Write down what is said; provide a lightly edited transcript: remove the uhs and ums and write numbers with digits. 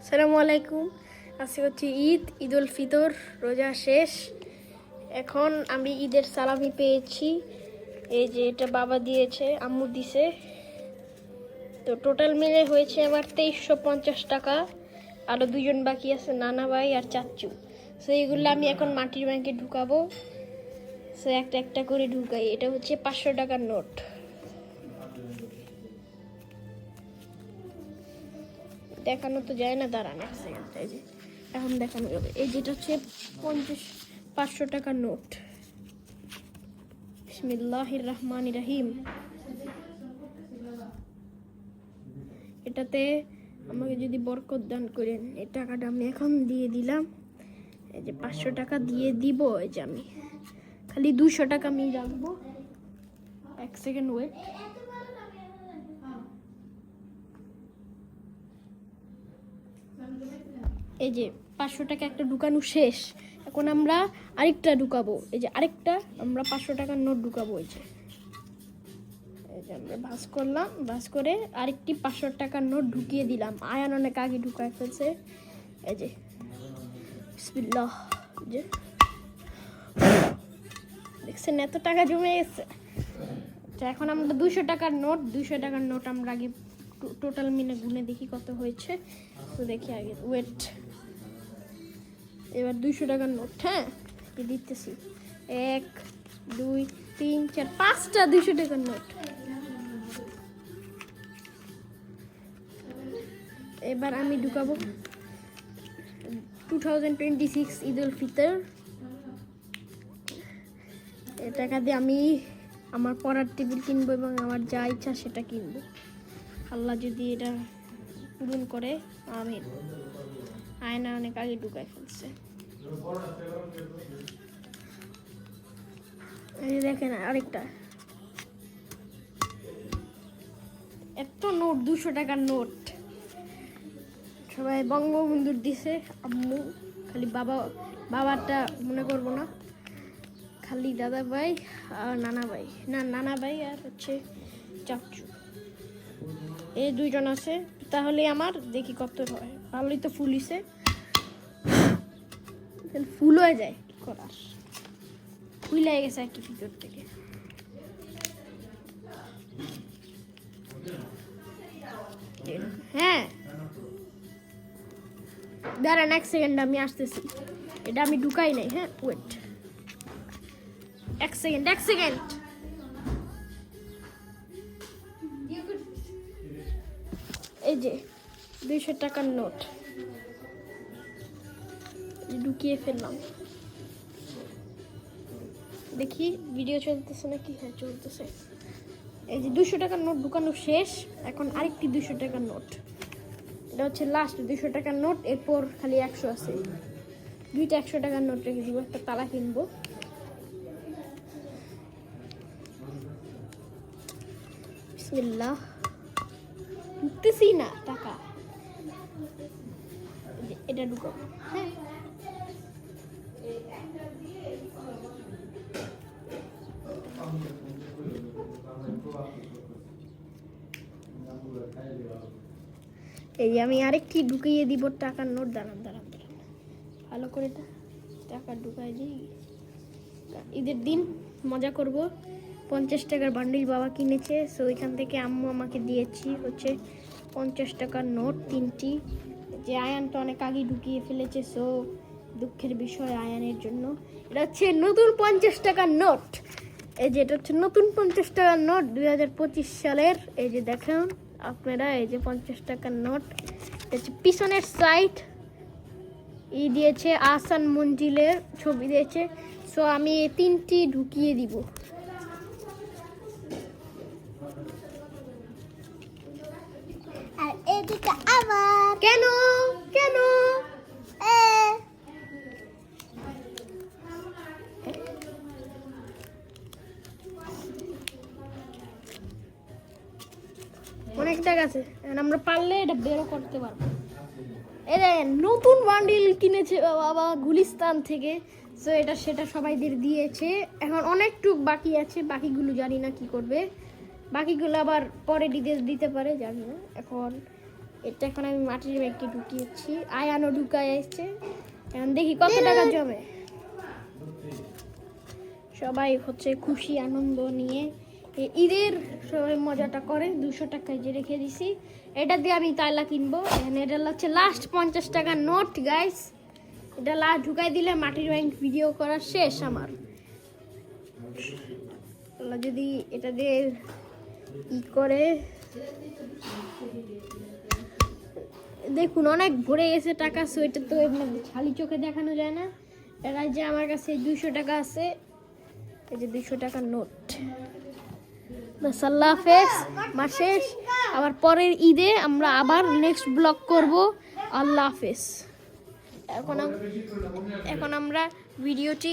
আসসালামু আলাইকুম। আজকে হচ্ছে ঈদ উল ফিতর, রোজা শেষ। এখন আমি ঈদের সালামি পেয়েছি। এই যে এটা বাবা দিয়েছে, আম্মু দিছে। তো টোটাল মিলে হয়েছে আমার 2350 টাকা। আরও দুজন বাকি আছে, নানা ভাই আর চাচ্চু। সো এইগুলো আমি এখন মাটির ব্যাংকে ঢুকাবো। সো একটা একটা করে ঢুকাই। এটা হচ্ছে 500 টাকার নোট। দেখানো তো যায় না, দাঁড়ান এক সেকেন্ড। এই যে এখন দেখানো যাবে। এই যেটা হচ্ছে 500 টাকার নোট। বিসমিল্লাহির রহমানির রহিম। এটাতে আমাকে যদি বরকত দান করেন, এই টাকাটা আমি এখন দিয়ে দিলাম। এই যে 500 টাকা দিয়ে দিব। এই যে আমি খালি 200 টাকা আমি রাখবো। এক সেকেন্ড ওয়েট। এই যে 500 টাকা একটা ঢুকানো শেষ। এখন আমরা আরেকটা ঢুকাবো। এই যে আরেকটা আমরা 500 টাকার নোট ঢুকাবো। এই যে আমরা ভাঁজ করলাম, ভাঁজ করে আরেকটি 500 টাকার নোট ঢুকিয়ে দিলাম। আয়ান অনেক আগে ঢুকায় ফেলছে। এই যে বিসমিল্লাহ। যে দেখছেন এত টাকা জমে গেছে। এখন আমরা 200 টাকার নোট আমরা আগে টোটাল মিলে গুনে দেখি কত হয়েছে। তো দেখি আগে, ওয়েট। এবার 200 টাকার নোট, হ্যাঁ দিতেছি। 1 2 3 4 5টা 200 টাকার নোট। এবার আমি ঢুকাবো 2026 ঈদ উল ফিতর। এই টাকা দিয়ে আমি আমার পড়ার টেবিল কিনবো এবং আমার যা ইচ্ছা সেটা কিনবো। আল্লাহ যদি এটা পূরণ করে, আমিন। আয়না অনেক আগে ঢুকায় ফেলছে। এই দেখেন আরেকটা, এত নোট, 200 টাকার নোট। সবাই বঙ্গবন্ধুর দিছে, আম্মু খালি বাবারটা মনে করবো না, খালি দাদা ভাই আর নানা ভাই আর হচ্ছে চাচু, এই দুইজন আছে। তাহলে আমার দেখি কত হয়। ভালোই তো ফুল হইছে, ফুল হয়ে যায় কি করার, ফুল হয়ে গেছে আর কি ভিতর থেকে। হ্যাঁ দাঁড়ান এক সেকেন্ড, আমি আসতেছি। এটা আমি ঢুকাই নাই, হ্যাঁ ওয়েট এক সেকেন্ড। এই যে 200 টাকার নোট ঢুকিয়ে ফেললাম। দেখি ভিডিও চলতেছে নাকি। হ্যাঁ চলতেছে। এই যে 200 টাকার নোট ঢুকানো শেষ। এখন আরেকটি 200 টাকার নোট। এটা হচ্ছে লাস্ট 200 টাকার নোট। এরপর খালি 100 আছে। দুইটা 100 টাকার নোট রেখে দিব, একটা তালা কিনবো। বিসমিল্লাহ। ঢুকতেছি না টাকা। এটা ঢুকাবো, হ্যাঁ। এই আমি আরেকটি ঢুকিয়ে দিব টাকার নোট। দাঁড়ান ভালো করে টাকা ঢুকাই দিই। ঈদের দিন মজা করব। 50 টাকার বান্ডিল বাবা কিনেছে, সো ওইখান থেকে আম্মু আমাকে দিয়েছি হচ্ছে 50 টাকার নোট 3টি। যে আয়ান তো অনেক আগে ঢুকিয়ে ফেলেছে, সো দুঃখের বিষয় আয়ানের জন্য। এটা হচ্ছে নতুন 50 টাকার নোট। এই যে এটা হচ্ছে নতুন 50 টাকার নোট 2025 সালের। এই যে দেখেন আপনারা, এই যে 50 টাকার নোট। হচ্ছে পিছনের সাইড দিয়েছে আহসান মঞ্জিলের ছবি দিয়েছে। সো আমি এই 3টি ঢুকিয়ে দিব। আর এদিকে আবার কেন অনেক টাকা আছে, আমরা পারলে এটা বেরো করতে পারবো। এটা নতুন বান্ডিল কিনেছে বাবা গুলিস্তান থেকে। সো এটা সেটা সবাইদের দিয়েছে। এখন অনেকটুক বাকি আছে, বাকিগুলো জানি না কি করবে। বাকিগুলো আবার পরে ডিটেলস দিতে পারে, জানি না। এখন এটা এখন আমি মাটির ব্যাগটি ঢুকিয়েছি, আয়ানও ঢুকায় এসছে। এখন দেখি কত টাকা জমে। সবাই হচ্ছে খুশি আনন্দ নিয়ে ঈদের সবাই মজাটা করে। 200 টাকায় যে রেখে দিছি, এটা দিয়ে আমি তাইলা কিনবো। এটা হচ্ছে লাস্ট 50 টাকার নোট গাইস। এটা লাস্ট ঢুকাই দিলে মাটির ব্যাংক ভিডিও করা শেষ আমার। যদি এটা দিয়ে ই করে দেখুন অনেক ভরে গেছে টাকা। সোয়েটার তো এমনি খালি চোখে দেখানো যায় না। এরা যে আমার কাছে 200 টাকা আছে, এই যে 200 টাকার নোট। আল্লাহ হাফেজ, মাস শেষ। আবার পরের ঈদে আমরা আবার নেক্সট ব্লগ করব। আল্লাহ হাফেজ। এখন আমরা ভিডিওটি